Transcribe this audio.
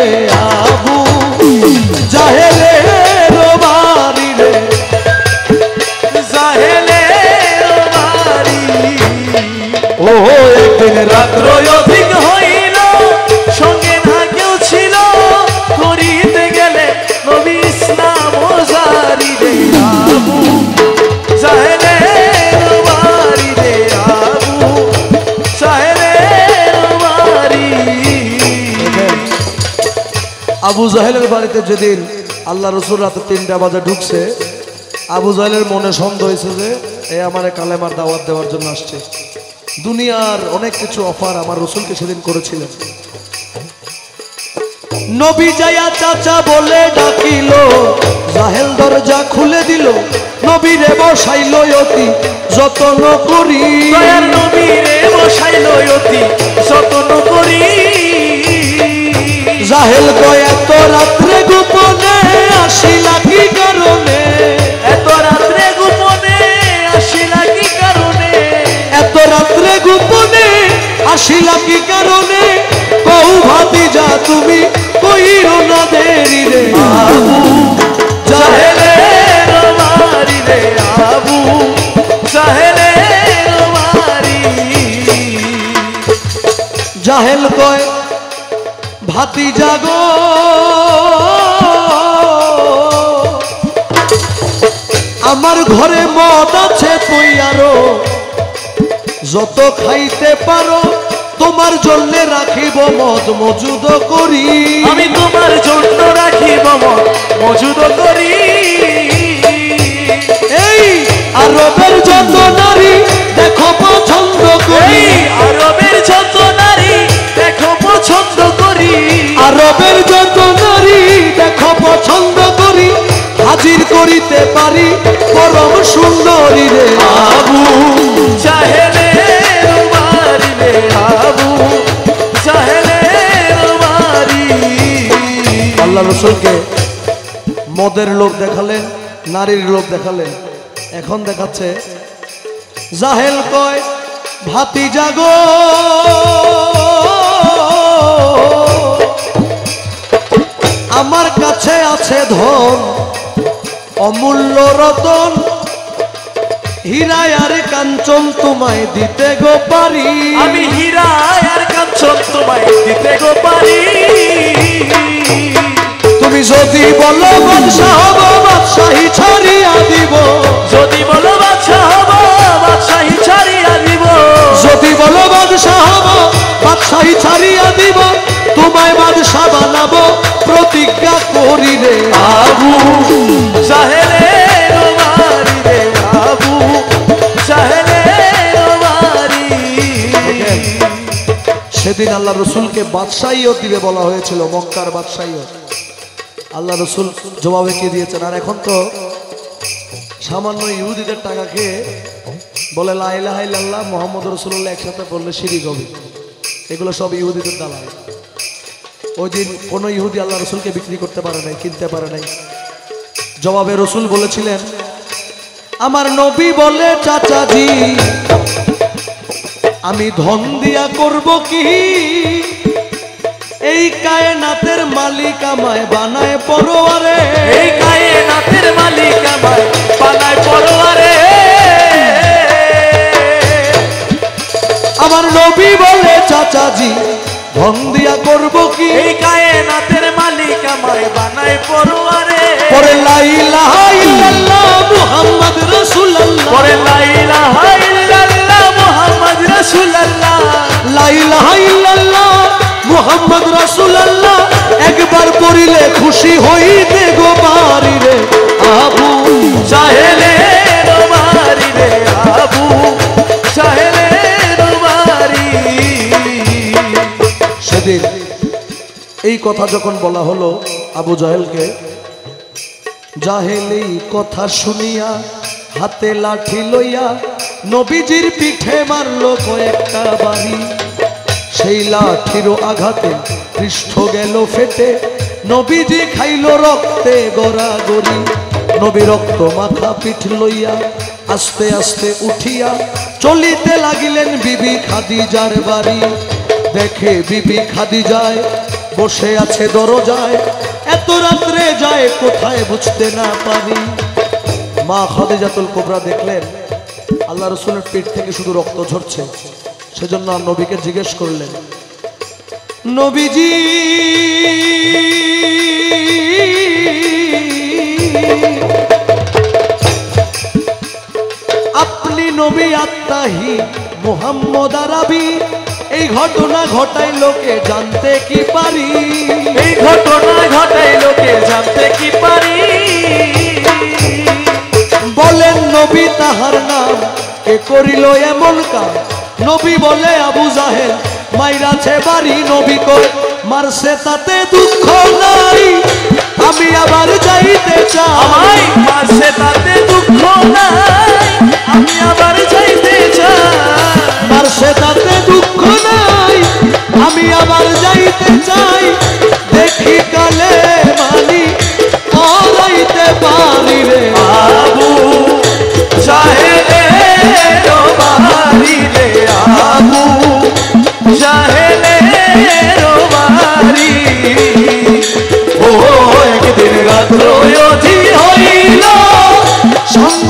রে আবু জাহেলের বাড়ি রে জাহেলের বাড়ি। ও একদিন রাত্র অধিক হইল সঙ্গে না কেউ ছিল করিতে গেলে নবী ইসলাম জারি রে আবু জাহেলের বাড়ি রে আবু জাহেলের বাড়ি। আবু জাহেলের বাড়িতে যেদিন আল্লাহ রসুল রাতে 3টা বাজে ঢুকছে, আবু জাহেলের মনে সন্দেহ হয়েছে যে এ আমার কালেমার দাওয়াত দেওয়ার জন্য আসছে। দুনিয়ার অনেক কিছু অফার আমার রসুলকে সেদিন করেছিলেন। নবী যায়া চাচা বলে ডাকিল, জাহেল দরজা খুলে দিল, নবীরে বসাইল অতি যত্ন করি, দয়ার নবীরে বসাইল অতি যত্ন করি। জাহেল কয় এত রাত্রে গোপনে আসিলা কি কারণে, এত রাত্রে গোপনে আসিলা কি কারণে, এত রাত্রে গোপনে আসিলা কি কারণে, কৌ ভাতিজা তুমি কইরো না দেরি রে আবু জাহেলের বাড়ি রে আবু জাহেলের বাড়ি। জাহেল কয় ভাতিজা গো আমার ঘরে মদ আছে তৈয়ারো, যত খাইতে পারো তোমার জন্য রাখিব মদ মজুদ করি, আমি তোমার জন্য রাখিব মদ মজুদ করি। এই আরবের যত নারী দেখো পছন্দ করি, আরবের যত নারী দেখো পছন্দ করি, আরবের যত নারী দেখো পছন্দ করি, হাজির করিতে পারি পরম সুন্দরী রে আবু জাহেলের বাড়ি রে আবু জাহেলের বাড়ি। আল্লাহ রসুলকে মদের লোভ দেখালেন, নারীর লোভ দেখালেন, এখন দেখাচ্ছে জাহেল কয় ভাতিজা গো আমার কাছে আছে ধন অমূল্য রতন, হীরা আর কাঞ্চন তোমায় দিতে গো পারি, আমি হীরা আর কাঞ্চন তোমায় দিতে গো পারি। তুমি যদি বলো বাদশাহ হব বাদশাহী ছাড়িয়া দিব, যদি বলো বাদশাহ হব বাদশাহী ছাড়িয়া দিব, যদি বলো বাদশাহ হব বাদশাহী ছাড়িয়া দিব, তোমায় বাদশাহ বানাবো প্রতিজ্ঞা করি রে আবু জাহেলের বাড়ি রে আবু জাহেলের বাড়ি। সেদিন আল্লাহ রসুলকে বাদশাহীও দিবে বলা হয়েছিল, মক্কার বাদশাহীও। আল্লাহ রসুল জবাবে কি দিয়েছেন? আর এখন তো সামান্য ইহুদিদের টাকা খেয়ে বলে লা ইলাহা ইল্লাল্লাহ মুহাম্মদ রাসূলুল্লাহ একসাথে বললে শিরিক হবে, এগুলো সব ইহুদিদের দালাল। ওই দিন কোনো ইহুদি আল্লাহ রসুলকে বিক্রি করতে পারে নাই, কিনতে পারে নাই। জবাবে রসুল বলেছিলেন আমার নবী বলে চাচাজি আমি ধন দিয়া করব কি, এই কায়নাতের মালিক আমায় বানায় পরোয়ারে, এই কায়নাতের মালিক আমায় বানায় পরোয়ারে। আমার নবী বলে চাচাজি ধন দিয়া করব কি, এই কায়নাতের মালিক আমায় বানায় পরোয়ারে। পরে লা ইলাহা ইল্লাল্লাহ মুহাম্মদ রাসূলুল্লাহ, পরে লা ইলাহা ইল্লাল্লাহ মুহাম্মদ রাসূলুল্লাহ, লা ইলাহা ইল্লাল্লাহ মুহাম্মদ রাসূলুল্লাহ একবার পড়িলে খুশি হইতে গো বাড়ি রে আবু জাহেলের বাড়ি রে আবু জাহেলের বাড়ি। সেদিন এই কথা যখন বলা হলো আবু জাহেলকে, জাহেল এই কথা শুনিয়া হাতে লাঠি লইয়া নবীজির পিঠে মারলো কয়েকটা বাড়ি, সেই লাঠির আঘাতে পৃষ্ঠ গেল ফেটে, নবীজি খাইল রক্তে গড়াগড়ি, নবী রক্ত মাথা পিঠ লইয়া আস্তে আস্তে উঠিয়া চলিতে লাগিলেন বিবি খাদিজার বাড়ি। দেখে বিবি খাদিজায় বসে আছে দরজায়, এত রাত্রে যায় কোথায় বুঝতে না পারি। মা খাদিজাতুল কুবরা দেখলেন আল্লাহ রসুলের পেট থেকে শুধু রক্ত ঝরছে, সেজন্য নবীকে জিজ্ঞেস করলেন, নবীজি আপনি নবী আত্মাহি মুহাম্মদ আরবি, এই ঘটনা ঘটাই লোকে জানতে কি পারি? এই ঘটনা ঘটাই লোকে জানতে কি পারি? বলেন নবী তাহার নাম, কে করিল এমন কাজ? নবী বলে আবু জাহেল মাইরাছে বাড়ি। নবী কই মারছে তাতে দুঃখ নাই, আমি আবার যাইতে চাই। আমায় মারছে তাতে দুঃখ নাই, আমি আবার যাইতে চাই। মারছে তাতে দুঃখ নাই, আমি আবার যাইতে চাই। দেখি কালে মানি পড়াইতে পারি রে আবু জাহেলের বাড়ি রে, আবু জাহেলের বাড়ি। ও একদিন রাত্র অধি হইল, সঙ্গ